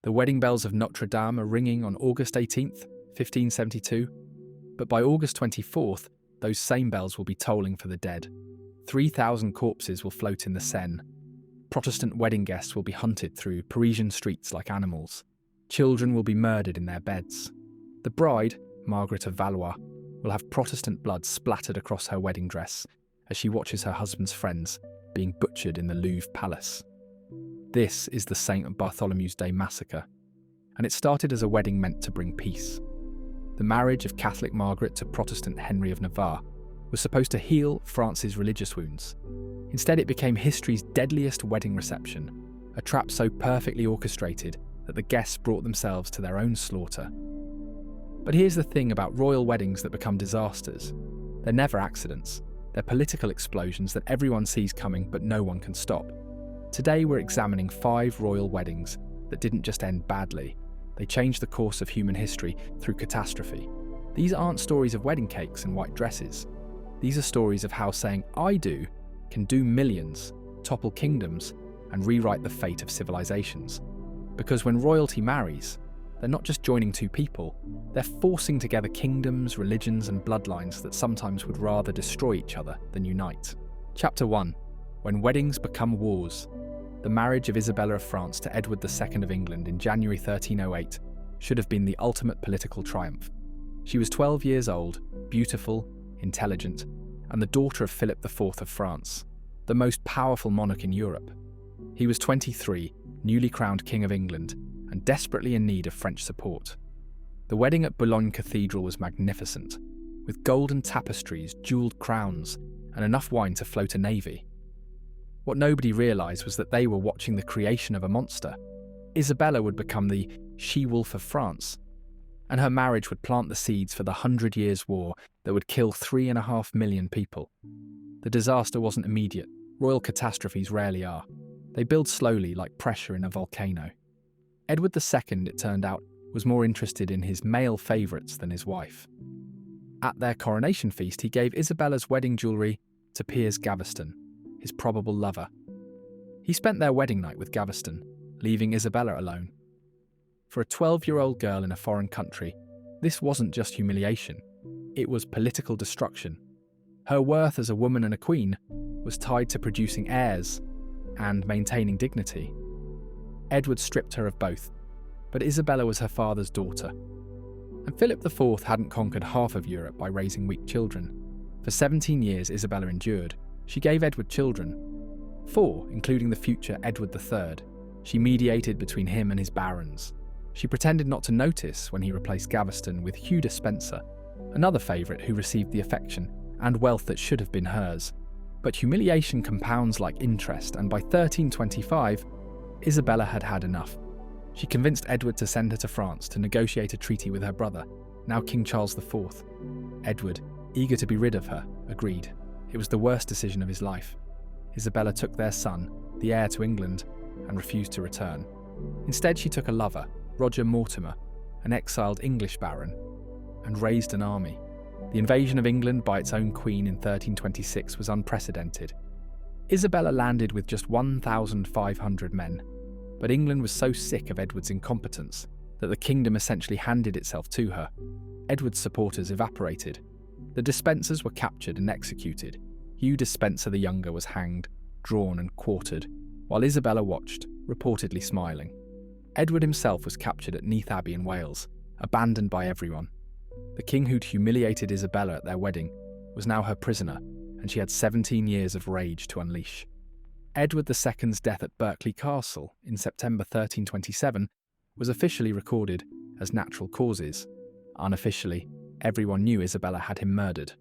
The wedding bells of Notre Dame are ringing on August 18th, 1572, but by August 24th, those same bells will be tolling for the dead. 3,000 corpses will float in the Seine. Protestant wedding guests will be hunted through Parisian streets like animals. Children will be murdered in their beds. The bride, Margaret of Valois, will have Protestant blood splattered across her wedding dress as she watches her husband's friends being butchered in the Louvre Palace. This is the St. Bartholomew's Day massacre, and it started as a wedding meant to bring peace. The marriage of Catholic Margaret to Protestant Henry of Navarre was supposed to heal France's religious wounds. Instead, it became history's deadliest wedding reception, a trap so perfectly orchestrated that the guests brought themselves to their own slaughter. But here's the thing about royal weddings that become disasters. They're never accidents. They're political explosions that everyone sees coming but no one can stop. Today we're examining 5 royal weddings that didn't just end badly. They changed the course of human history through catastrophe. These aren't stories of wedding cakes and white dresses. These are stories of how saying "I do" can do millions, topple kingdoms, and rewrite the fate of civilizations. Because when royalty marries, they're not just joining 2 people, they're forcing together kingdoms, religions, and bloodlines that sometimes would rather destroy each other than unite. Chapter 1. When Weddings Become Wars. The marriage of Isabella of France to Edward II of England in January 1308 should have been the ultimate political triumph. She was 12 years old, beautiful, intelligent, and the daughter of Philip IV of France, the most powerful monarch in Europe. He was 23, newly crowned King of England, and desperately in need of French support. The wedding at Boulogne Cathedral was magnificent, with golden tapestries, jewelled crowns, and enough wine to float a navy. What nobody realised was that they were watching the creation of a monster. Isabella would become the she-wolf of France, and her marriage would plant the seeds for the 100 Years' War that would kill 3.5 million people. The disaster wasn't immediate. Royal catastrophes rarely are. They build slowly like pressure in a volcano. Edward II, it turned out, was more interested in his male favourites than his wife. At their coronation feast, he gave Isabella's wedding jewellery to Piers Gaveston, his probable lover. He spent their wedding night with Gaveston, leaving Isabella alone. For a 12-year-old girl in a foreign country, this wasn't just humiliation, it was political destruction. Her worth as a woman and a queen was tied to producing heirs and maintaining dignity. Edward stripped her of both, but Isabella was her father's daughter. And Philip IV hadn't conquered half of Europe by raising weak children. For 17 years Isabella endured. She gave Edward children, 4, including the future Edward III. She mediated between him and his barons. She pretended not to notice when he replaced Gaveston with Hugh Despenser, another favourite who received the affection and wealth that should have been hers. But humiliation compounds like interest, and by 1325, Isabella had had enough. She convinced Edward to send her to France to negotiate a treaty with her brother, now King Charles IV. Edward, eager to be rid of her, agreed. It was the worst decision of his life. Isabella took their son, the heir to England, and refused to return. Instead, she took a lover, Roger Mortimer, an exiled English baron, and raised an army. The invasion of England by its own queen in 1326 was unprecedented. Isabella landed with just 1,500 men, but England was so sick of Edward's incompetence that the kingdom essentially handed itself to her. Edward's supporters evaporated. The Despensers were captured and executed. Hugh Despenser the Younger was hanged, drawn and quartered, while Isabella watched, reportedly smiling. Edward himself was captured at Neath Abbey in Wales, abandoned by everyone. The king who'd humiliated Isabella at their wedding was now her prisoner, and she had 17 years of rage to unleash. Edward II's death at Berkeley Castle in September 1327 was officially recorded as natural causes. Unofficially, everyone knew Isabella had him murdered.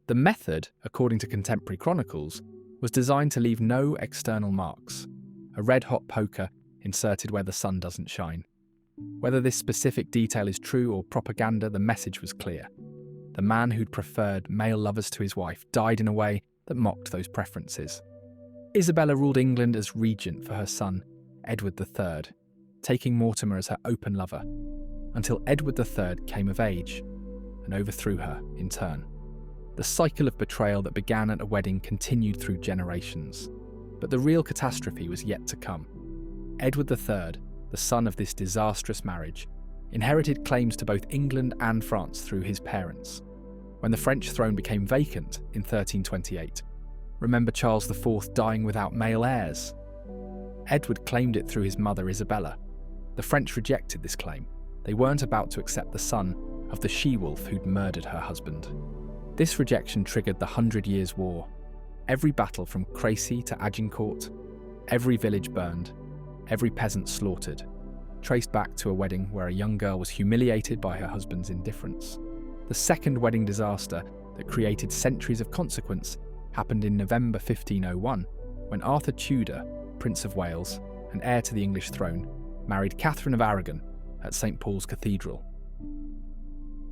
The method, according to contemporary chronicles, was designed to leave no external marks, a red-hot poker inserted where the sun doesn't shine. Whether this specific detail is true or propaganda, the message was clear. The man who'd preferred male lovers to his wife died in a way that mocked those preferences. Isabella ruled England as regent for her son, Edward III, taking Mortimer as her open lover, until Edward III came of age and overthrew her in turn. The cycle of betrayal that began at a wedding continued through generations, but the real catastrophe was yet to come. Edward III, the son of this disastrous marriage, inherited claims to both England and France through his parents. When the French throne became vacant in 1328, remember Charles IV dying without male heirs? Edward claimed it through his mother Isabella. The French rejected this claim. They weren't about to accept the son of the she-wolf who'd murdered her husband. This rejection triggered the 100 Years' War. Every battle from Crecy to Agincourt, every village burned, every peasant slaughtered, traced back to a wedding where a young girl was humiliated by her husband's indifference. The second wedding disaster that created centuries of consequence happened in November 1501, when Arthur Tudor, Prince of Wales and heir to the English throne, married Catherine of Aragon at St. Paul's Cathedral.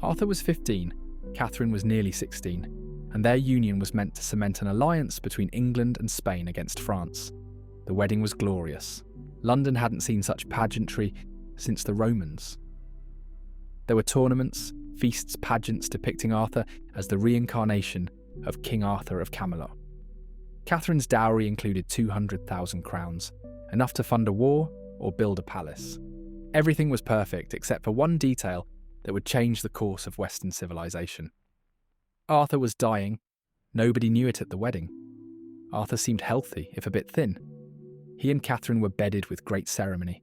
Arthur was 15, Catherine was nearly 16, and their union was meant to cement an alliance between England and Spain against France. The wedding was glorious. London hadn't seen such pageantry since the Romans. There were tournaments, feasts, pageants depicting Arthur as the reincarnation of King Arthur of Camelot. Catherine's dowry included 200,000 crowns, enough to fund a war or build a palace. Everything was perfect except for one detail that would change the course of Western civilization. Arthur was dying. Nobody knew it at the wedding. Arthur seemed healthy, if a bit thin. He and Catherine were bedded with great ceremony.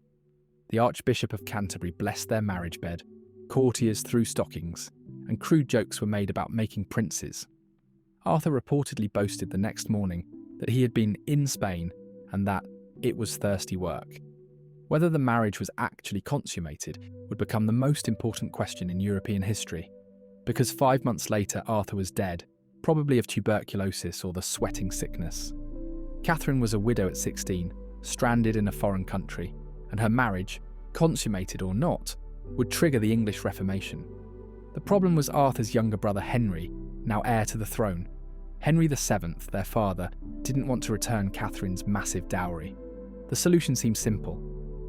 The Archbishop of Canterbury blessed their marriage bed, courtiers threw stockings, and crude jokes were made about making princes. Arthur reportedly boasted the next morning that he had been in Spain and that it was thirsty work. Whether the marriage was actually consummated would become the most important question in European history, because 5 months later Arthur was dead, probably of tuberculosis or the sweating sickness. Catherine was a widow at 16, stranded in a foreign country, and her marriage, consummated or not, would trigger the English Reformation. The problem was Arthur's younger brother Henry, now heir to the throne. Henry VII, their father, didn't want to return Catherine's massive dowry. The solution seemed simple: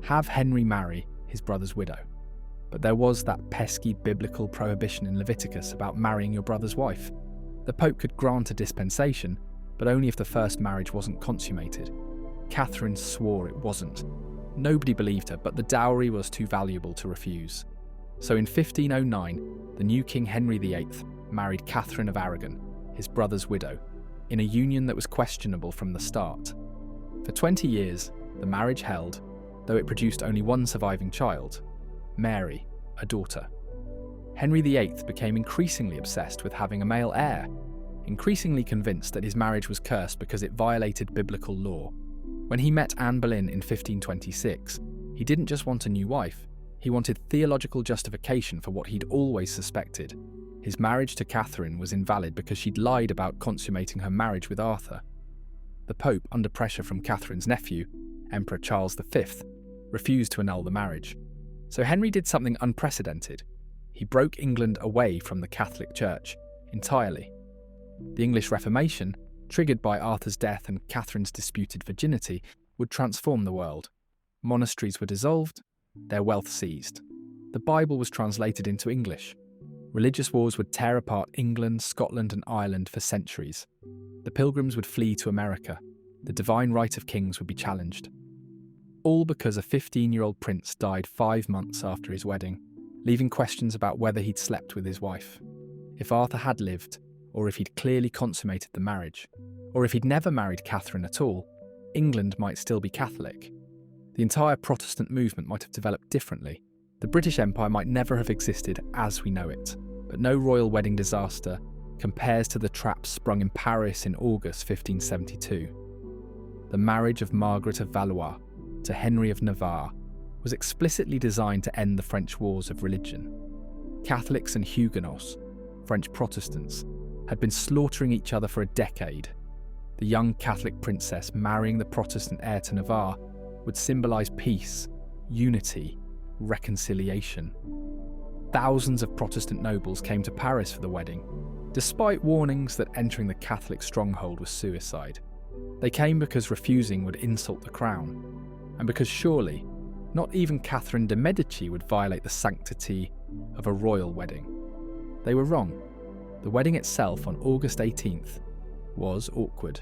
have Henry marry his brother's widow. But there was that pesky biblical prohibition in Leviticus about marrying your brother's wife. The Pope could grant a dispensation, but only if the first marriage wasn't consummated. Catherine swore it wasn't. Nobody believed her, but the dowry was too valuable to refuse. So in 1509, the new King Henry VIII married Catherine of Aragon, his brother's widow, in a union that was questionable from the start. For 20 years, the marriage held, though it produced only one surviving child, Mary, a daughter. Henry VIII became increasingly obsessed with having a male heir, increasingly convinced that his marriage was cursed because it violated biblical law. When he met Anne Boleyn in 1526, he didn't just want a new wife, he wanted theological justification for what he'd always suspected. His marriage to Catherine was invalid because she'd lied about consummating her marriage with Arthur. The Pope, under pressure from Catherine's nephew, Emperor Charles V, refused to annul the marriage. So Henry did something unprecedented. He broke England away from the Catholic Church entirely. The English Reformation, triggered by Arthur's death and Catherine's disputed virginity, would transform the world. Monasteries were dissolved, their wealth seized. The Bible was translated into English. Religious wars would tear apart England, Scotland and Ireland for centuries. The pilgrims would flee to America. The divine right of kings would be challenged. All because a 15-year-old prince died 5 months after his wedding, leaving questions about whether he'd slept with his wife. If Arthur had lived, or if he'd clearly consummated the marriage, or if he'd never married Catherine at all, England might still be Catholic. The entire Protestant movement might have developed differently. The British Empire might never have existed as we know it, but no royal wedding disaster compares to the trap sprung in Paris in August 1572. The marriage of Margaret of Valois to Henry of Navarre was explicitly designed to end the French wars of religion. Catholics and Huguenots, French Protestants, had been slaughtering each other for a decade. The young Catholic princess marrying the Protestant heir to Navarre would symbolise peace, unity, reconciliation. Thousands of Protestant nobles came to Paris for the wedding, despite warnings that entering the Catholic stronghold was suicide. They came because refusing would insult the crown, and because surely not even Catherine de' Medici would violate the sanctity of a royal wedding. They were wrong. The wedding itself on August 18th was awkward.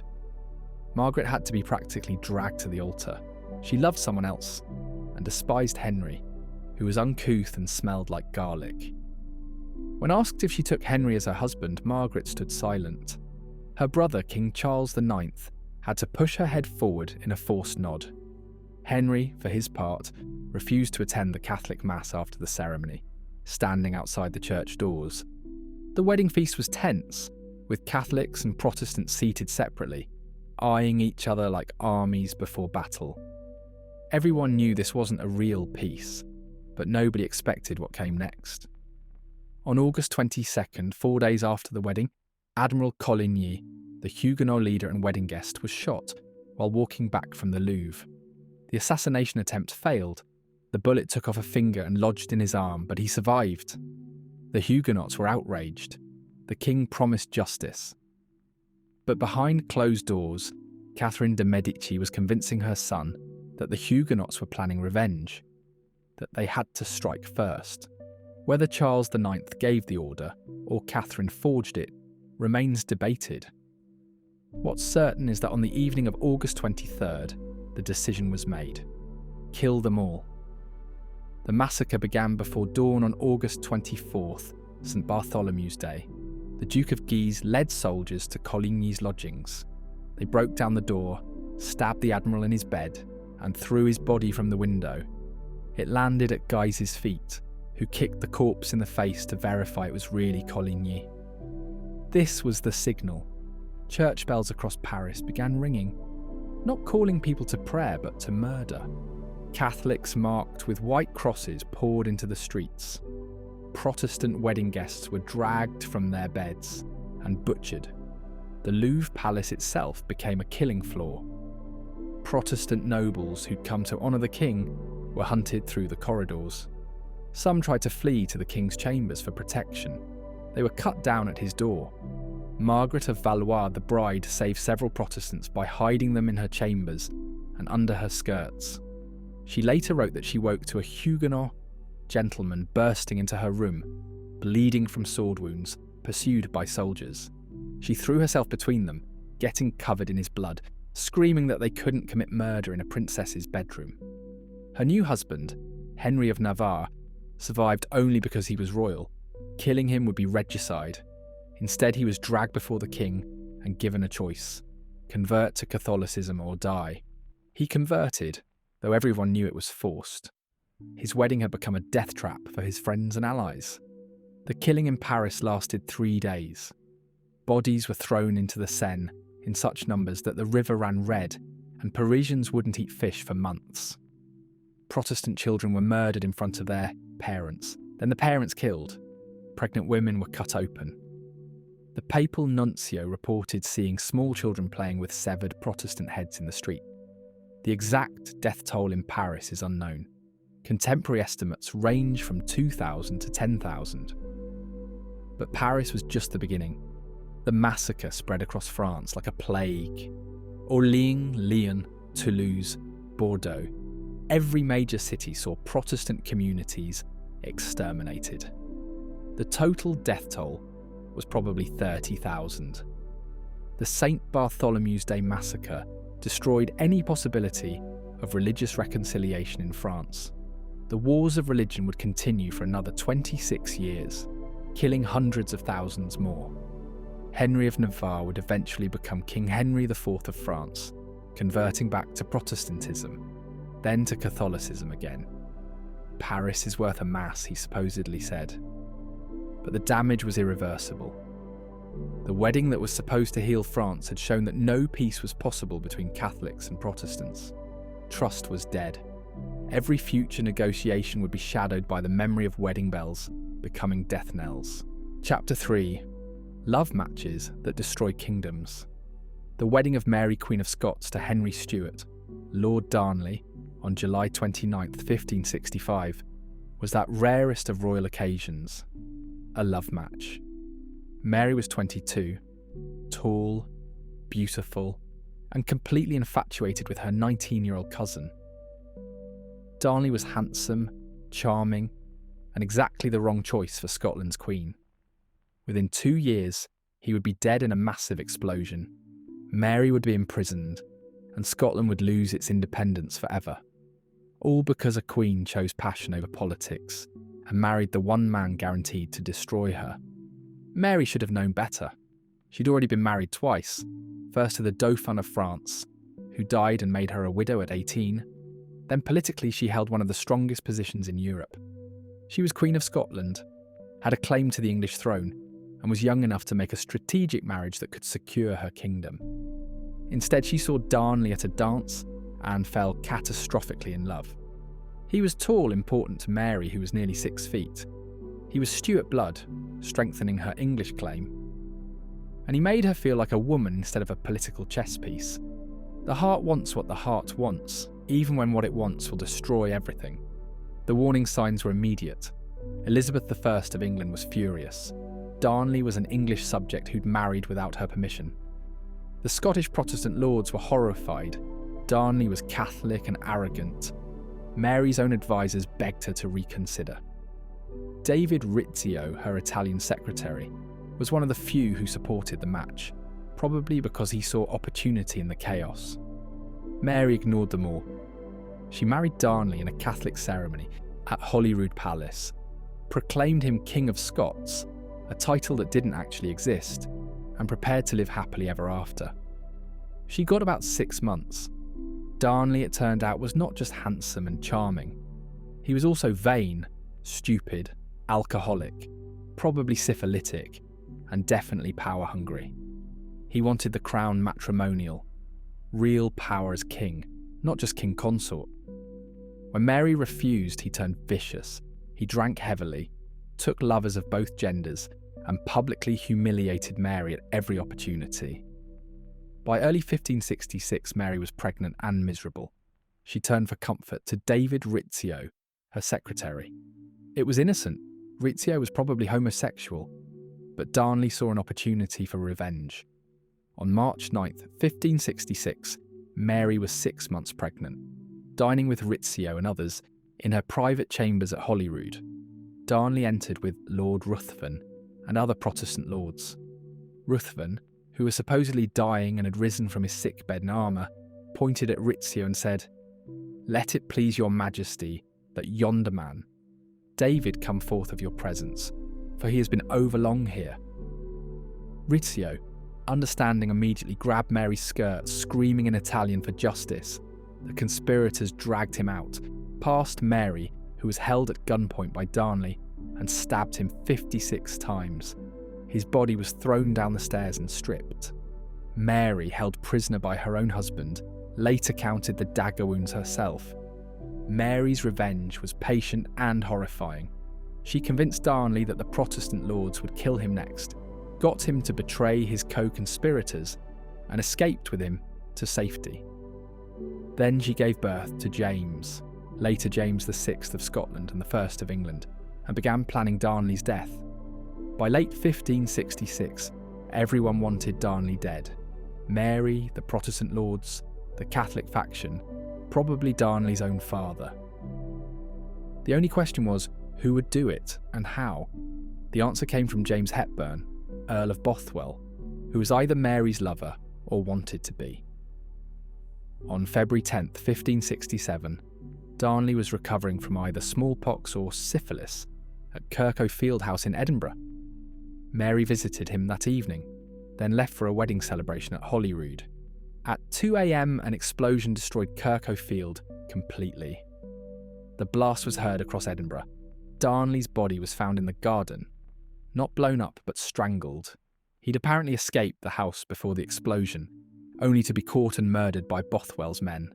Margaret had to be practically dragged to the altar. She loved someone else, and despised Henry, who was uncouth and smelled like garlic. When asked if she took Henry as her husband, Margaret stood silent. Her brother, King Charles IX, had to push her head forward in a forced nod. Henry, for his part, refused to attend the Catholic Mass after the ceremony, standing outside the church doors. The wedding feast was tense, with Catholics and Protestants seated separately, eyeing each other like armies before battle. Everyone knew this wasn't a real peace, but nobody expected what came next. On August 22nd, 4 days after the wedding, Admiral Coligny, the Huguenot leader and wedding guest, was shot while walking back from the Louvre. The assassination attempt failed. The bullet took off a finger and lodged in his arm, but he survived. The Huguenots were outraged. The king promised justice. But behind closed doors, Catherine de' Medici was convincing her son that the Huguenots were planning revenge, that they had to strike first. Whether Charles IX gave the order or Catherine forged it remains debated. What's certain is that on the evening of August 23rd, the decision was made. Kill them all. The massacre began before dawn on August 24th, St. Bartholomew's Day. The Duke of Guise led soldiers to Coligny's lodgings. They broke down the door, stabbed the admiral in his bed, and threw his body from the window. It landed at Guise's feet, who kicked the corpse in the face to verify it was really Coligny. This was the signal. Church bells across Paris began ringing, not calling people to prayer but to murder. Catholics marked with white crosses poured into the streets. Protestant wedding guests were dragged from their beds and butchered. The Louvre Palace itself became a killing floor. Protestant nobles who'd come to honour the king were hunted through the corridors. Some tried to flee to the king's chambers for protection. They were cut down at his door. Margaret of Valois, the bride, saved several Protestants by hiding them in her chambers and under her skirts. She later wrote that she woke to a Huguenot gentleman bursting into her room, bleeding from sword wounds, pursued by soldiers. She threw herself between them, getting covered in his blood, screaming that they couldn't commit murder in a princess's bedroom. Her new husband, Henry of Navarre, survived only because he was royal. Killing him would be regicide. Instead, he was dragged before the king and given a choice: convert to Catholicism or die. He converted, though everyone knew it was forced. His wedding had become a death trap for his friends and allies. The killing in Paris lasted 3 days. Bodies were thrown into the Seine in such numbers that the river ran red, and Parisians wouldn't eat fish for months. Protestant children were murdered in front of their parents, then the parents killed. Pregnant women were cut open. The papal nuncio reported seeing small children playing with severed Protestant heads in the street. The exact death toll in Paris is unknown. Contemporary estimates range from 2,000 to 10,000. But Paris was just the beginning. The massacre spread across France like a plague. Orléans, Lyon, Toulouse, Bordeaux. Every major city saw Protestant communities exterminated. The total death toll was probably 30,000. The St. Bartholomew's Day massacre destroyed any possibility of religious reconciliation in France. The wars of religion would continue for another 26 years, killing hundreds of thousands more. Henry of Navarre would eventually become King Henry IV of France, converting back to Protestantism, then to Catholicism again. Paris is worth a mass, he supposedly said. But the damage was irreversible. The wedding that was supposed to heal France had shown that no peace was possible between Catholics and Protestants. Trust was dead. Every future negotiation would be shadowed by the memory of wedding bells becoming death knells. Chapter 3. Love matches that destroy kingdoms. The wedding of Mary, Queen of Scots, to Henry Stuart, Lord Darnley, on July 29, 1565, was that rarest of royal occasions, a love match. Mary was 22, tall, beautiful, and completely infatuated with her 19-year-old cousin. Darnley was handsome, charming, and exactly the wrong choice for Scotland's queen. Within 2 years, he would be dead in a massive explosion. Mary would be imprisoned, and Scotland would lose its independence forever. All because a queen chose passion over politics and married the one man guaranteed to destroy her. Mary should have known better. She'd already been married twice, first to the Dauphin of France, who died and made her a widow at 18. Then politically she held one of the strongest positions in Europe. She was Queen of Scotland, had a claim to the English throne, and was young enough to make a strategic marriage that could secure her kingdom. Instead, she saw Darnley at a dance and fell catastrophically in love. He was tall, important to Mary, who was nearly 6 feet. He was Stuart blood, strengthening her English claim. And he made her feel like a woman instead of a political chess piece. The heart wants what the heart wants, even when what it wants will destroy everything. The warning signs were immediate. Elizabeth I of England was furious. Darnley was an English subject who'd married without her permission. The Scottish Protestant lords were horrified. Darnley was Catholic and arrogant. Mary's own advisors begged her to reconsider. David Rizzio, her Italian secretary, was one of the few who supported the match, probably because he saw opportunity in the chaos. Mary ignored them all. She married Darnley in a Catholic ceremony at Holyrood Palace, proclaimed him King of Scots, a title that didn't actually exist, and prepared to live happily ever after. She got about 6 months. Darnley, it turned out, was not just handsome and charming. He was also vain, stupid, alcoholic, probably syphilitic, and definitely power-hungry. He wanted the crown matrimonial, real power as king, not just king consort. When Mary refused, he turned vicious. He drank heavily, took lovers of both genders, and publicly humiliated Mary at every opportunity. By early 1566, Mary was pregnant and miserable. She turned for comfort to David Rizzio, her secretary. It was innocent. Rizzio was probably homosexual, but Darnley saw an opportunity for revenge. On March 9th, 1566, Mary was 6 months pregnant, dining with Rizzio and others in her private chambers at Holyrood. Darnley entered with Lord Ruthven and other Protestant lords. Ruthven, who was supposedly dying and had risen from his sickbed in armour, pointed at Rizzio and said, "Let it please your majesty that yonder man, David, come forth of your presence, for he has been overlong here." Rizzio, understanding immediately, grabbed Mary's skirt, screaming in Italian for justice. The conspirators dragged him out, past Mary, who was held at gunpoint by Darnley, and stabbed him 56 times. His body was thrown down the stairs and stripped. Mary, held prisoner by her own husband, later counted the dagger wounds herself. Mary's revenge was patient and horrifying. She convinced Darnley that the Protestant lords would kill him next, got him to betray his co-conspirators, and escaped with him to safety. Then she gave birth to James, later James VI of Scotland and the First of England, and began planning Darnley's death. By late 1566, everyone wanted Darnley dead. Mary, the Protestant lords, the Catholic faction, probably Darnley's own father. The only question was, who would do it and how? The answer came from James Hepburn, Earl of Bothwell, who was either Mary's lover or wanted to be. On February 10th, 1567, Darnley was recovering from either smallpox or syphilis at Kirkhoe Fieldhouse in Edinburgh. Mary visited him that evening, then left for a wedding celebration at Holyrood. At 2 a.m, an explosion destroyed Kirkhoe Field completely. The blast was heard across Edinburgh. Darnley's body was found in the garden, not blown up but strangled. He'd apparently escaped the house before the explosion, only to be caught and murdered by Bothwell's men.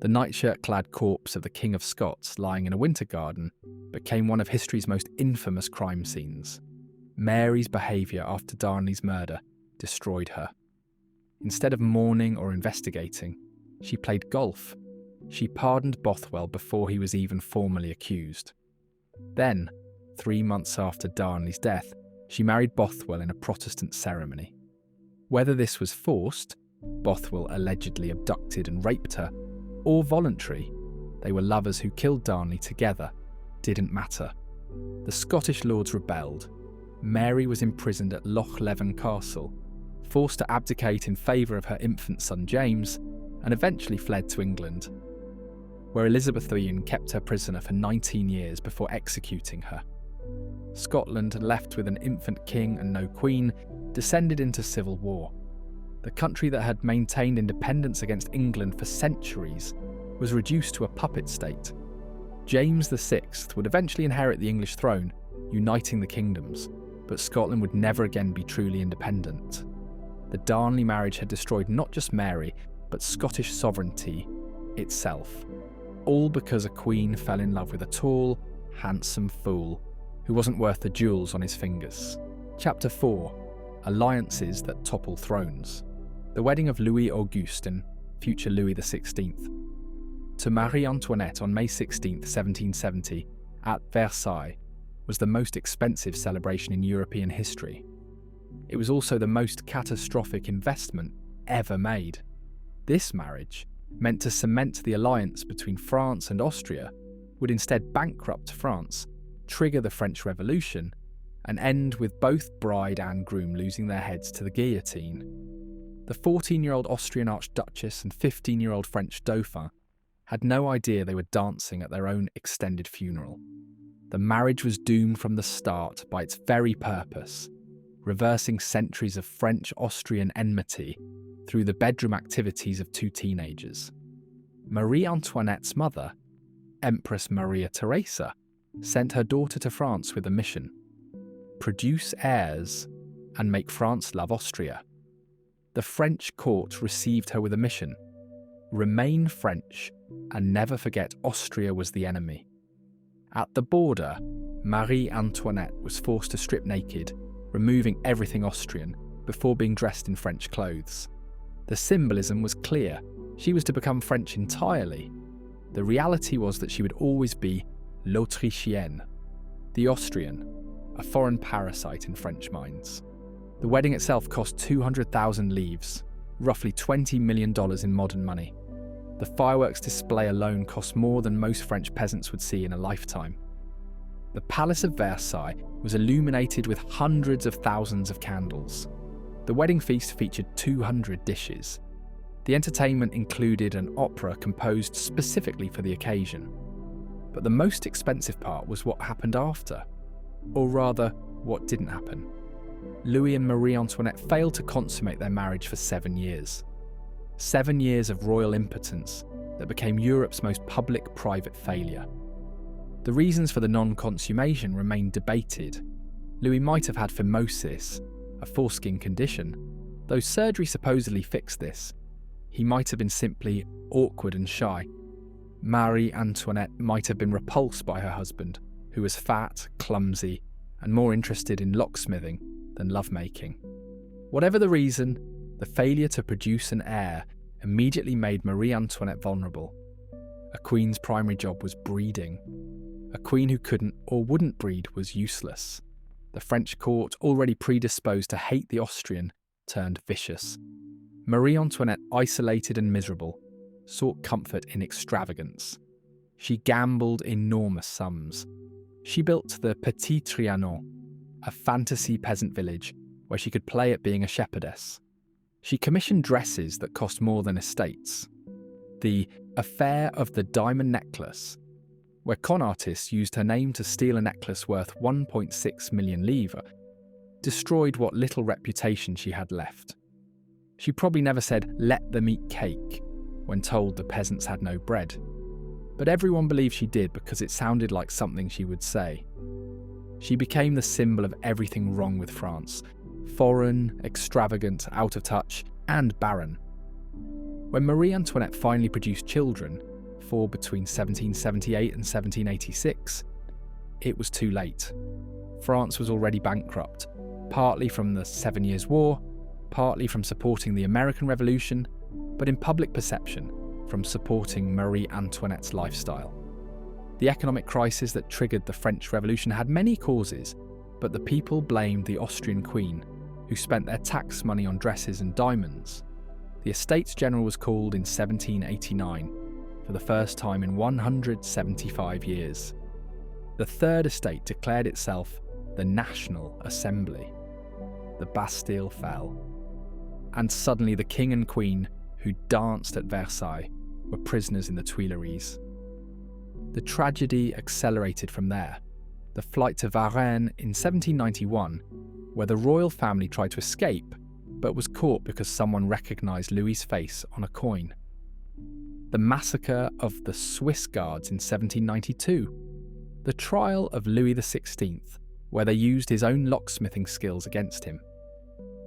The nightshirt-clad corpse of the King of Scots lying in a winter garden became one of history's most infamous crime scenes. Mary's behaviour after Darnley's murder destroyed her. Instead of mourning or investigating, she played golf. She pardoned Bothwell before he was even formally accused. Then, 3 months after Darnley's death, she married Bothwell in a Protestant ceremony. Whether this was forced, Bothwell allegedly abducted and raped her, or voluntary, they were lovers who killed Darnley together, didn't matter. The Scottish lords rebelled. Mary was imprisoned at Loch Leven Castle, forced to abdicate in favour of her infant son James, and eventually fled to England. where Elizabeth II kept her prisoner for 19 years before executing her. Scotland, left with an infant king and no queen, descended into civil war. The country that had maintained independence against England for centuries was reduced to a puppet state. James VI would eventually inherit the English throne, uniting the kingdoms, but Scotland would never again be truly independent. The Darnley marriage had destroyed not just Mary, but Scottish sovereignty itself, all because a queen fell in love with a tall, handsome fool who wasn't worth the jewels on his fingers. Chapter 4. Alliances that topple thrones. The wedding of Louis Auguste and future Louis XVI to Marie Antoinette on May 16, 1770, at Versailles, was the most expensive celebration in European history. It was also the most catastrophic investment ever made. This marriage, meant to cement the alliance between France and Austria, would instead bankrupt France, trigger the French Revolution, and end with both bride and groom losing their heads to the guillotine. The 14-year-old Austrian Archduchess and 15-year-old French Dauphin had no idea they were dancing at their own extended funeral. The marriage was doomed from the start by its very purpose, reversing centuries of French-Austrian enmity through the bedroom activities of two teenagers. Marie Antoinette's mother, Empress Maria Theresa, sent her daughter to France with a mission: produce heirs and make France love Austria. The French court received her with a mission: remain French and never forget Austria was the enemy. At the border, Marie Antoinette was forced to strip naked, removing everything Austrian before being dressed in French clothes. The symbolism was clear: she was to become French entirely. The reality was that she would always be l'Autrichienne, the Austrian, a foreign parasite in French minds. The wedding itself cost 200,000 livres, roughly $20 million in modern money. The fireworks display alone cost more than most French peasants would see in a lifetime. The Palace of Versailles was illuminated with hundreds of thousands of candles. The wedding feast featured 200 dishes. The entertainment included an opera composed specifically for the occasion. But the most expensive part was what happened after. Or rather, what didn't happen. Louis and Marie Antoinette failed to consummate their marriage for 7 years. 7 years of royal impotence that became Europe's most public-private failure. The reasons for the non-consummation remain debated. Louis might have had phimosis, a foreskin condition. Though surgery supposedly fixed this, he might have been simply awkward and shy. Marie Antoinette might have been repulsed by her husband, who was fat, clumsy, and more interested in locksmithing than lovemaking. Whatever the reason, the failure to produce an heir immediately made Marie Antoinette vulnerable. A queen's primary job was breeding. A queen who couldn't or wouldn't breed was useless. The French court, already predisposed to hate the Austrian, turned vicious. Marie Antoinette, isolated and miserable, sought comfort in extravagance. She gambled enormous sums. She built the Petit Trianon, a fantasy peasant village where she could play at being a shepherdess. She commissioned dresses that cost more than estates. The affair of the diamond necklace, where con artists used her name to steal a necklace worth 1.6 million livres, destroyed what little reputation she had left. She probably never said, "let them eat cake," when told the peasants had no bread. But everyone believed she did because it sounded like something she would say. She became the symbol of everything wrong with France: foreign, extravagant, out of touch, and barren. When Marie Antoinette finally produced children, 4 between 1778 and 1786, it was too late. France was already bankrupt, partly from the 7 Years' War, partly from supporting the American Revolution, but in public perception, from supporting Marie Antoinette's lifestyle. The economic crisis that triggered the French Revolution had many causes, but the people blamed the Austrian queen, who spent their tax money on dresses and diamonds. The Estates General was called in 1789, for the first time in 175 years. The Third Estate declared itself the National Assembly. The Bastille fell. And suddenly the king and queen, who danced at Versailles, were prisoners in the Tuileries. The tragedy accelerated from there. The flight to Varennes in 1791, where the royal family tried to escape, but was caught because someone recognised Louis's face on a coin. The massacre of the Swiss Guards in 1792. The trial of Louis XVI, where they used his own locksmithing skills against him.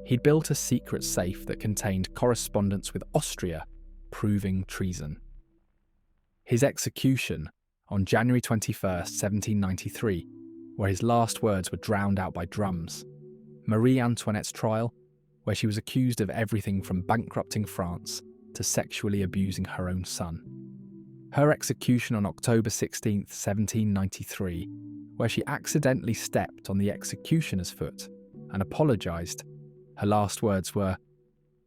He'd built a secret safe that contained correspondence with Austria, proving treason. His execution on January 21st, 1793, where his last words were drowned out by drums. Marie Antoinette's trial, where she was accused of everything from bankrupting France to sexually abusing her own son. Her execution on October 16, 1793, where she accidentally stepped on the executioner's foot and apologised. Her last words were,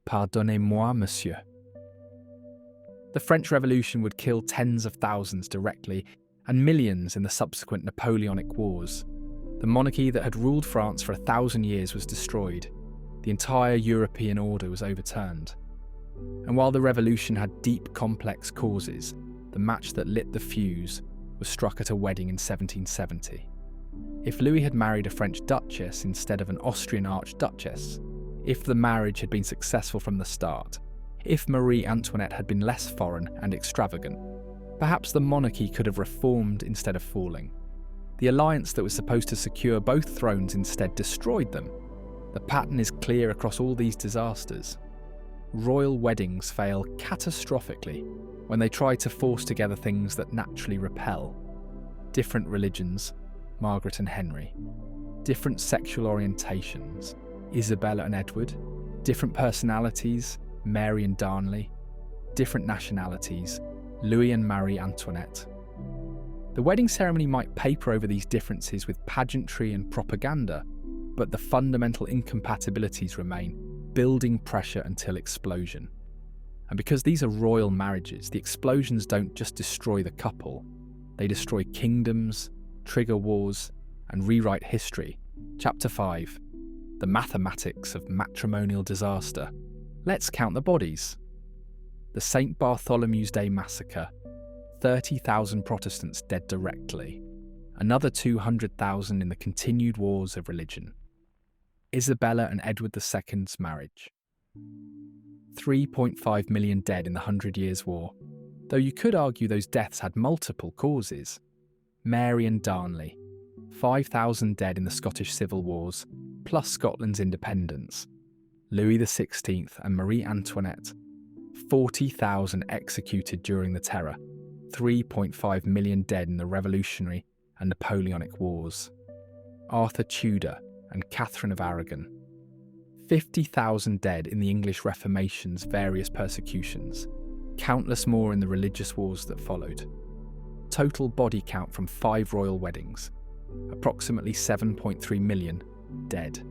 "Pardonnez-moi, monsieur." The French Revolution would kill tens of thousands directly and millions in the subsequent Napoleonic Wars. The monarchy that had ruled France for 1,000 years was destroyed. The entire European order was overturned. And while the revolution had deep, complex causes, the match that lit the fuse was struck at a wedding in 1770. If Louis had married a French duchess instead of an Austrian archduchess, if the marriage had been successful from the start, if Marie Antoinette had been less foreign and extravagant, perhaps the monarchy could have reformed instead of falling. The alliance that was supposed to secure both thrones instead destroyed them. The pattern is clear across all these disasters. Royal weddings fail catastrophically when they try to force together things that naturally repel. Different religions, Margaret and Henry. Different sexual orientations, Isabella and Edward. Different personalities, Mary and Darnley. Different nationalities, Louis and Marie Antoinette. The wedding ceremony might paper over these differences with pageantry and propaganda, but the fundamental incompatibilities remain, building pressure until explosion. And because these are royal marriages, the explosions don't just destroy the couple, they destroy kingdoms, trigger wars, and rewrite history. Chapter 5. The mathematics of matrimonial disaster. Let's count the bodies. The St. Bartholomew's Day massacre. 30,000 Protestants dead directly. Another 200,000 in the continued wars of religion. Isabella and Edward II's marriage. 3.5 million dead in the 100 Years' War, though you could argue those deaths had multiple causes. Mary and Darnley. 5,000 dead in the Scottish Civil Wars, plus Scotland's independence. Louis XVI and Marie Antoinette. 40,000 executed during the Terror. 3.5 million dead in the Revolutionary and Napoleonic Wars. Arthur Tudor and Catherine of Aragon. 50,000 dead in the English Reformation's various persecutions. Countless more in the religious wars that followed. Total body count from 5 royal weddings. Approximately 7.3 million dead.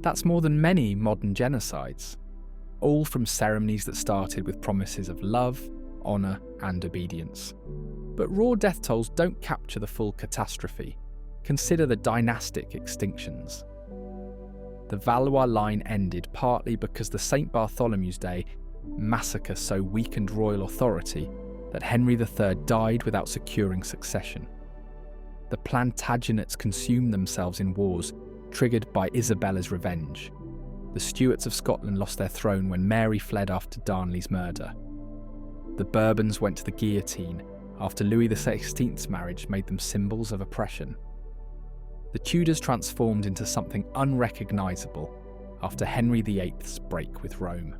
That's more than many modern genocides. All from ceremonies that started with promises of love, honour and obedience. But raw death tolls don't capture the full catastrophe. Consider the dynastic extinctions. The Valois line ended partly because the St. Bartholomew's Day massacre so weakened royal authority that Henry III died without securing succession. The Plantagenets consumed themselves in wars triggered by Isabella's revenge. The Stuarts of Scotland lost their throne when Mary fled after Darnley's murder. The Bourbons went to the guillotine after Louis XVI's marriage made them symbols of oppression. The Tudors transformed into something unrecognisable after Henry VIII's break with Rome.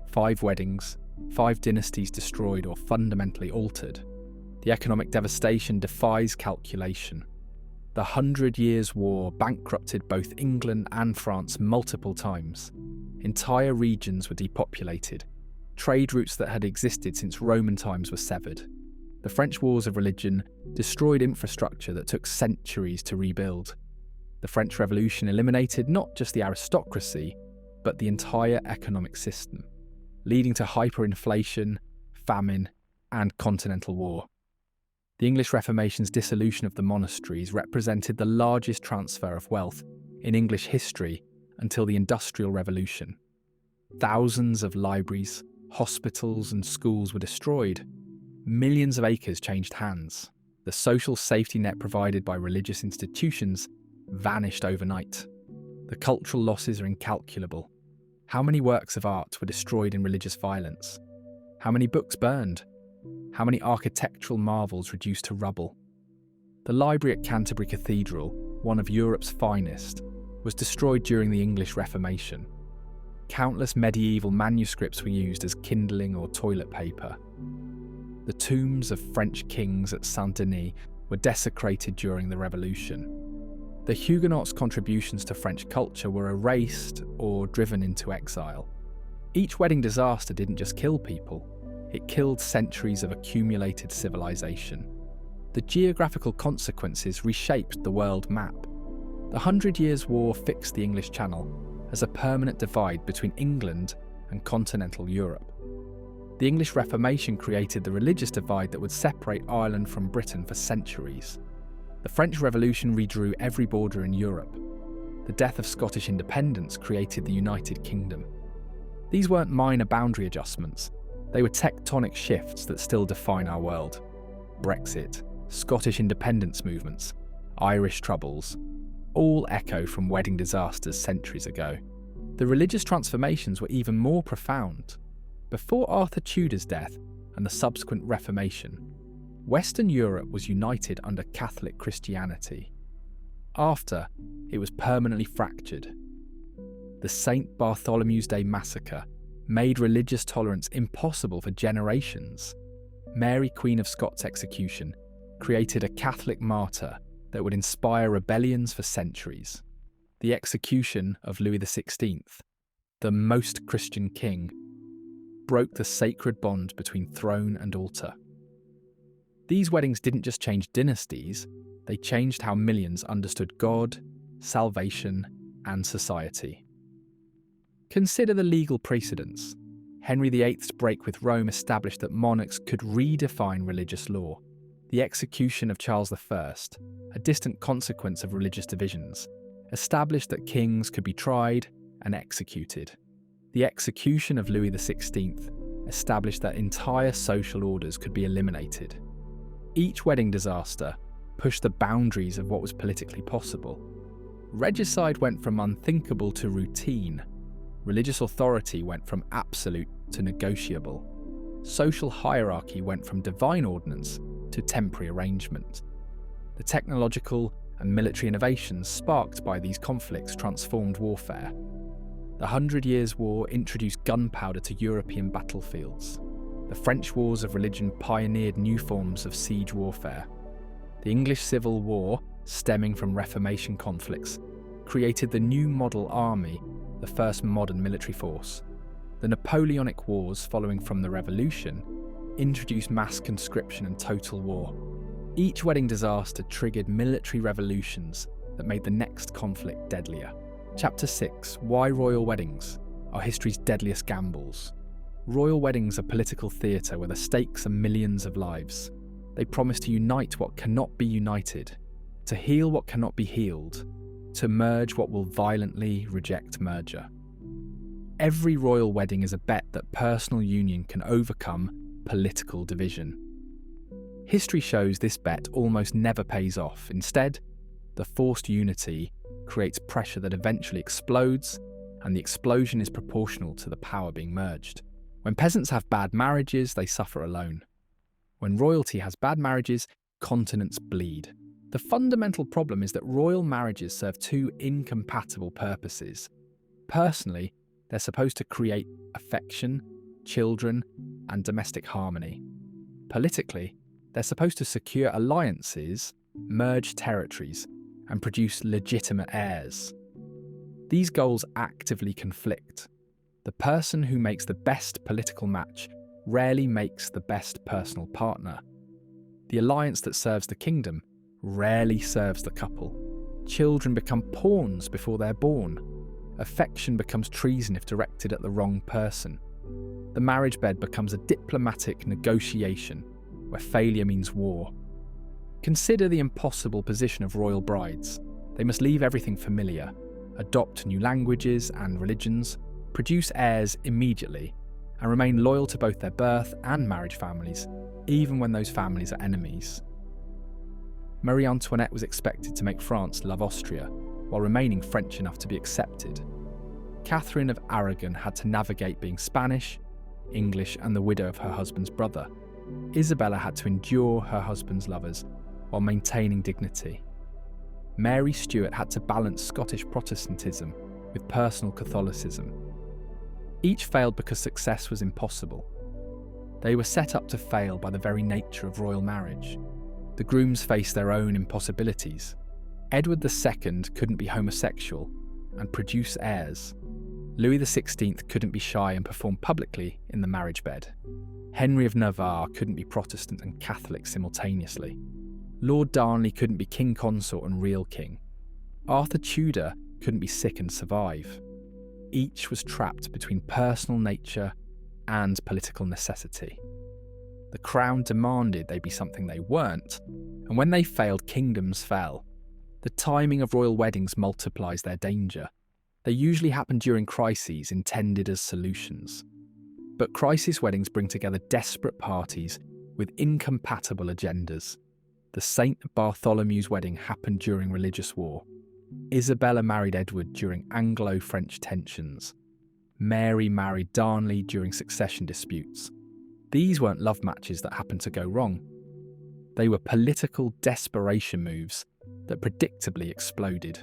5 weddings, 5 dynasties destroyed or fundamentally altered. The economic devastation defies calculation. The 100 Years' War bankrupted both England and France multiple times. Entire regions were depopulated. Trade routes that had existed since Roman times were severed. The French wars of religion destroyed infrastructure that took centuries to rebuild. The French Revolution eliminated not just the aristocracy, but the entire economic system, leading to hyperinflation, famine, and continental war. The English Reformation's dissolution of the monasteries represented the largest transfer of wealth in English history until the Industrial Revolution. Thousands of libraries, hospitals, and schools were destroyed. millions of acres changed hands. The social safety net provided by religious institutions vanished overnight. The cultural losses are incalculable. How many works of art were destroyed in religious violence? How many books burned? How many architectural marvels reduced to rubble? The library at Canterbury Cathedral, one of Europe's finest, was destroyed during the English Reformation. Countless medieval manuscripts were used as kindling or toilet paper. The tombs of French kings at Saint-Denis were desecrated during the Revolution. The Huguenots' contributions to French culture were erased or driven into exile. Each wedding disaster didn't just kill people, it killed centuries of accumulated civilization. The geographical consequences reshaped the world map. The 100 Years' War fixed the English Channel as a permanent divide between England and continental Europe. The English Reformation created the religious divide that would separate Ireland from Britain for centuries. The French Revolution redrew every border in Europe. The death of Scottish independence created the United Kingdom. These weren't minor boundary adjustments, they were tectonic shifts that still define our world. Brexit, Scottish independence movements, Irish troubles, all echo from wedding disasters centuries ago. The religious transformations were even more profound. Before Arthur Tudor's death and the subsequent Reformation, Western Europe was united under Catholic Christianity. After, it was permanently fractured. The St. Bartholomew's Day massacre made religious tolerance impossible for generations. Mary, Queen of Scots' execution created a Catholic martyr that would inspire rebellions for centuries. The execution of Louis XVI, the most Christian king, broke the sacred bond between throne and altar. These weddings didn't just change dynasties, they changed how millions understood God, salvation, and society. Consider the legal precedents. Henry VIII's break with Rome established that monarchs could redefine religious law. The execution of Charles I, a distant consequence of religious divisions, established that kings could be tried and executed. The execution of Louis XVI established that entire social orders could be eliminated. Each wedding disaster pushed the boundaries of what was politically possible. Regicide went from unthinkable to routine. Religious authority went from absolute to negotiable. Social hierarchy went from divine ordinance to temporary arrangement. The technological and military innovations sparked by these conflicts transformed warfare. The 100 Years' War introduced gunpowder to European battlefields. The French Wars of Religion pioneered new forms of siege warfare. The English Civil War, stemming from Reformation conflicts, created the new model army, the first modern military force. The Napoleonic Wars following from the Revolution introduced mass conscription and total war. Each wedding disaster triggered military revolutions that made the next conflict deadlier. Chapter 6. Why Royal Weddings are history's deadliest gambles. Royal weddings are political theatre where the stakes are millions of lives. They promise to unite what cannot be united, to heal what cannot be healed, to merge what will violently reject merger. Every royal wedding is a bet that personal union can overcome political division. History shows this bet almost never pays off. Instead, the forced unity creates pressure that eventually explodes, and the explosion is proportional to the power being merged. When peasants have bad marriages, they suffer alone. When royalty has bad marriages, continents bleed. The fundamental problem is that royal marriages serve two incompatible purposes. Personally, they're supposed to create affection, children, and domestic harmony. Politically, they're supposed to secure alliances, merge territories, and produce legitimate heirs. These goals actively conflict. The person who makes the best political match rarely makes the best personal partner. The alliance that serves the kingdom rarely serves the couple. Children become pawns before they're born. Affection becomes treason if directed at the wrong person. The marriage bed becomes a diplomatic negotiation where failure means war. Consider the impossible position of royal brides. They must leave everything familiar, adopt new languages and religions, produce heirs immediately, and remain loyal to both their birth and marriage families, even when those families are enemies. Marie Antoinette was expected to make France love Austria, while remaining French enough to be accepted. Catherine of Aragon had to navigate being Spanish, English, and the widow of her husband's brother. Isabella had to endure her husband's lovers while maintaining dignity. Mary Stuart had to balance Scottish Protestantism with personal Catholicism. Each failed because success was impossible. They were set up to fail by the very nature of royal marriage. The grooms faced their own impossibilities. Edward II couldn't be homosexual and produce heirs. Louis XVI couldn't be shy and perform publicly in the marriage bed. Henry of Navarre couldn't be Protestant and Catholic simultaneously. Lord Darnley couldn't be king consort and real king. Arthur Tudor couldn't be sick and survive. Each was trapped between personal nature and political necessity. The crown demanded they be something they weren't, and when they failed, kingdoms fell. The timing of royal weddings multiplies their danger. They usually happen during crises intended as solutions. But crisis weddings bring together desperate parties with incompatible agendas. The St. Bartholomew's wedding happened during religious war. Isabella married Edward during Anglo-French tensions. Mary married Darnley during succession disputes. These weren't love matches that happened to go wrong. They were political desperation moves that predictably exploded.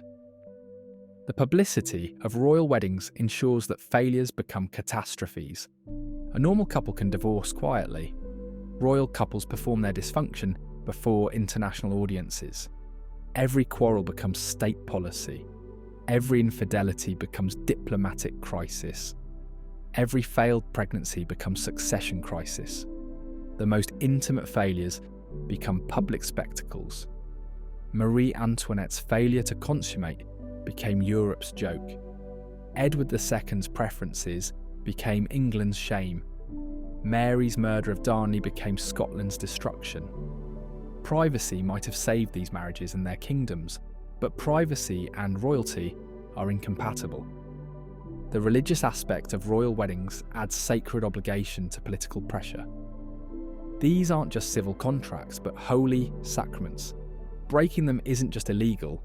The publicity of royal weddings ensures that failures become catastrophes. A normal couple can divorce quietly. Royal couples perform their dysfunction before international audiences. Every quarrel becomes state policy. Every infidelity becomes diplomatic crisis. Every failed pregnancy becomes succession crisis. The most intimate failures become public spectacles. Marie Antoinette's failure to consummate became Europe's joke. Edward II's preferences became England's shame. Mary's murder of Darnley became Scotland's destruction. Privacy might have saved these marriages and their kingdoms, but privacy and royalty are incompatible. The religious aspect of royal weddings adds sacred obligation to political pressure. These aren't just civil contracts, but holy sacraments. Breaking them isn't just illegal,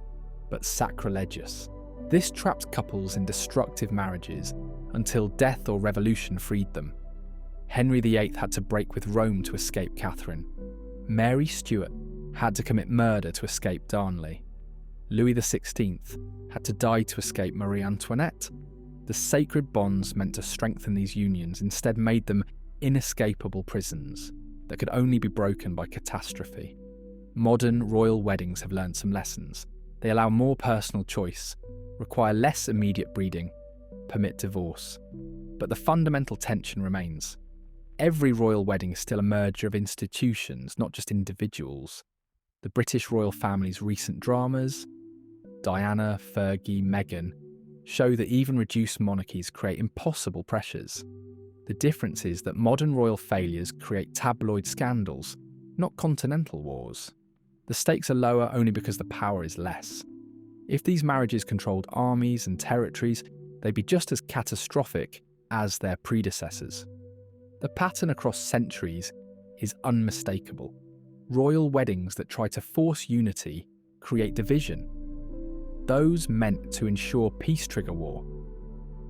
but sacrilegious. This trapped couples in destructive marriages until death or revolution freed them. Henry VIII had to break with Rome to escape Catherine. Mary Stuart had to commit murder to escape Darnley. Louis XVI had to die to escape Marie Antoinette. The sacred bonds meant to strengthen these unions instead made them inescapable prisons that could only be broken by catastrophe. Modern royal weddings have learned some lessons. They allow more personal choice, require less immediate breeding, permit divorce. But the fundamental tension remains. Every royal wedding is still a merger of institutions, not just individuals. The British royal family's recent dramas, Diana, Fergie, Meghan, show that even reduced monarchies create impossible pressures. The difference is that modern royal failures create tabloid scandals, not continental wars. The stakes are lower only because the power is less. If these marriages controlled armies and territories, they'd be just as catastrophic as their predecessors. The pattern across centuries is unmistakable. Royal weddings that try to force unity create division. Those meant to ensure peace trigger war.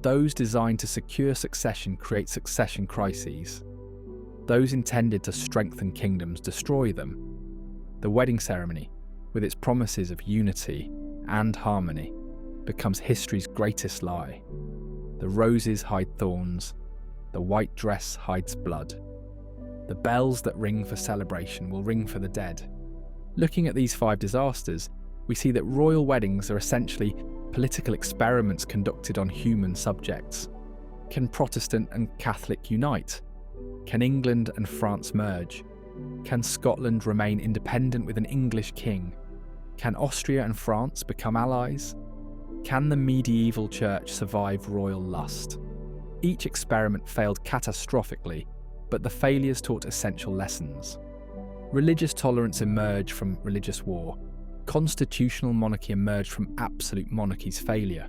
Those designed to secure succession create succession crises. Those intended to strengthen kingdoms destroy them. The wedding ceremony, with its promises of unity and harmony, becomes history's greatest lie. The roses hide thorns, the white dress hides blood. The bells that ring for celebration will ring for the dead. Looking at these 5 disasters, we see that royal weddings are essentially political experiments conducted on human subjects. Can Protestant and Catholic unite? Can England and France merge? Can Scotland remain independent with an English king? Can Austria and France become allies? Can the medieval church survive royal lust? Each experiment failed catastrophically, but the failures taught essential lessons. Religious tolerance emerged from religious war. Constitutional monarchy emerged from absolute monarchy's failure.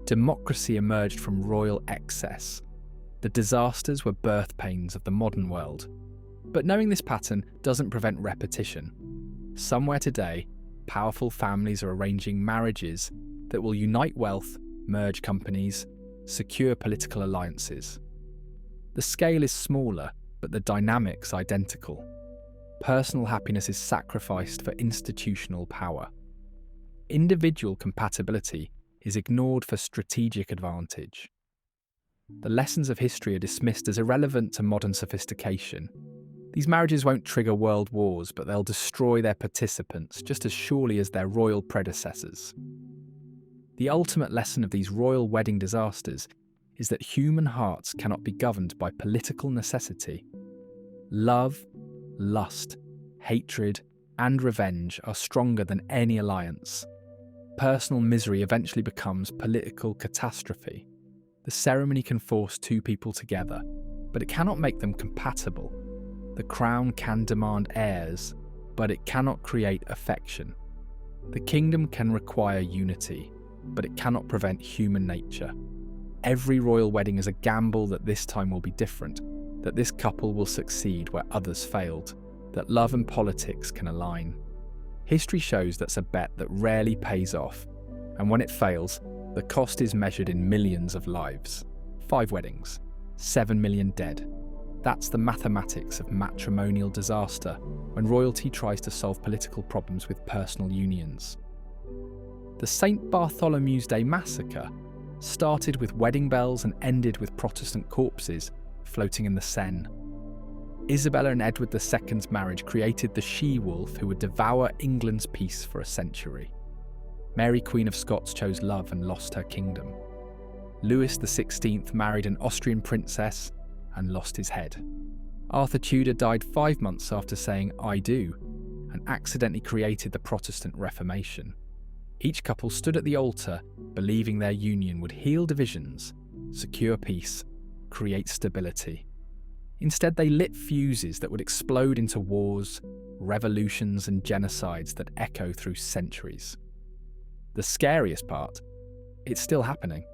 Democracy emerged from royal excess. The disasters were birth pains of the modern world. But knowing this pattern doesn't prevent repetition. Somewhere today, powerful families are arranging marriages that will unite wealth, merge companies, secure political alliances. The scale is smaller, but the dynamics identical. Personal happiness is sacrificed for institutional power. Individual compatibility is ignored for strategic advantage. The lessons of history are dismissed as irrelevant to modern sophistication. These marriages won't trigger world wars, but they'll destroy their participants just as surely as their royal predecessors. The ultimate lesson of these royal wedding disasters is that human hearts cannot be governed by political necessity. Love, lust, hatred, and revenge are stronger than any alliance. Personal misery eventually becomes political catastrophe. The ceremony can force two people together, but it cannot make them compatible. The crown can demand heirs, but it cannot create affection. The kingdom can require unity, but it cannot prevent human nature. Every royal wedding is a gamble that this time will be different, that this couple will succeed where others failed, that love and politics can align. History shows that's a bet that rarely pays off, and when it fails, the cost is measured in millions of lives. 5 weddings, 7 million dead. That's the mathematics of matrimonial disaster when royalty tries to solve political problems with personal unions. The St. Bartholomew's Day massacre started with wedding bells and ended with Protestant corpses floating in the Seine. Isabella and Edward II's marriage created the she-wolf who would devour England's peace for a century. Mary, Queen of Scots, chose love and lost her kingdom. Louis XVI married an Austrian princess and lost his head. Arthur Tudor died 5 months after saying "I do" and accidentally created the Protestant Reformation. Each couple stood at the altar, believing their union would heal divisions, secure peace, create stability. Instead, they lit fuses that would explode into wars, revolutions, and genocides that echo through centuries. The scariest part, it's still happening.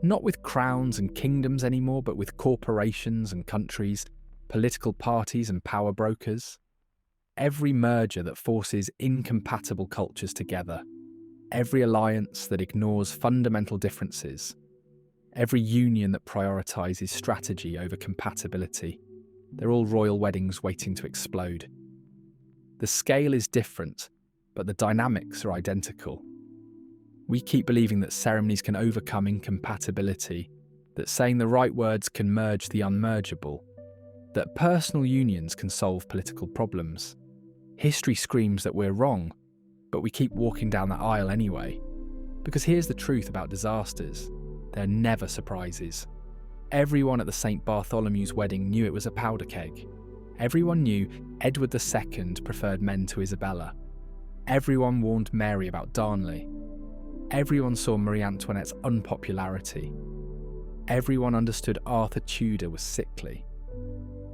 Not with crowns and kingdoms anymore, but with corporations and countries, political parties and power brokers. Every merger that forces incompatible cultures together, every alliance that ignores fundamental differences, every union that prioritises strategy over compatibility, they're all royal weddings waiting to explode. The scale is different, but the dynamics are identical. We keep believing that ceremonies can overcome incompatibility, that saying the right words can merge the unmergeable, that personal unions can solve political problems. History screams that we're wrong, but we keep walking down that aisle anyway. Because here's the truth about disasters. They're never surprises. Everyone at the St. Bartholomew's wedding knew it was a powder keg. Everyone knew Edward II preferred men to Isabella. Everyone warned Mary about Darnley. Everyone saw Marie Antoinette's unpopularity. Everyone understood Arthur Tudor was sickly.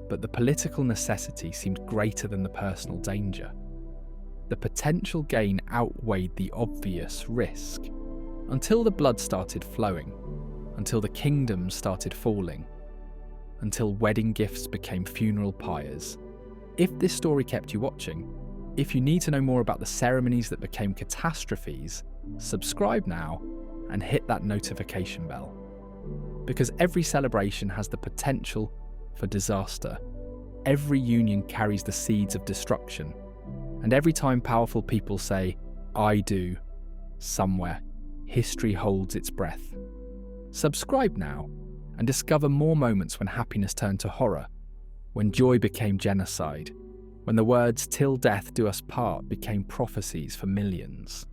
But the political necessity seemed greater than the personal danger. The potential gain outweighed the obvious risk. Until the blood started flowing, until the kingdoms started falling, until wedding gifts became funeral pyres. If this story kept you watching, if you need to know more about the ceremonies that became catastrophes, subscribe now and hit that notification bell. Because every celebration has the potential for disaster. Every union carries the seeds of destruction. And every time powerful people say, "I do," somewhere, history holds its breath. Subscribe now and discover more moments when happiness turned to horror, when joy became genocide, when the words "till death do us part" became prophecies for millions.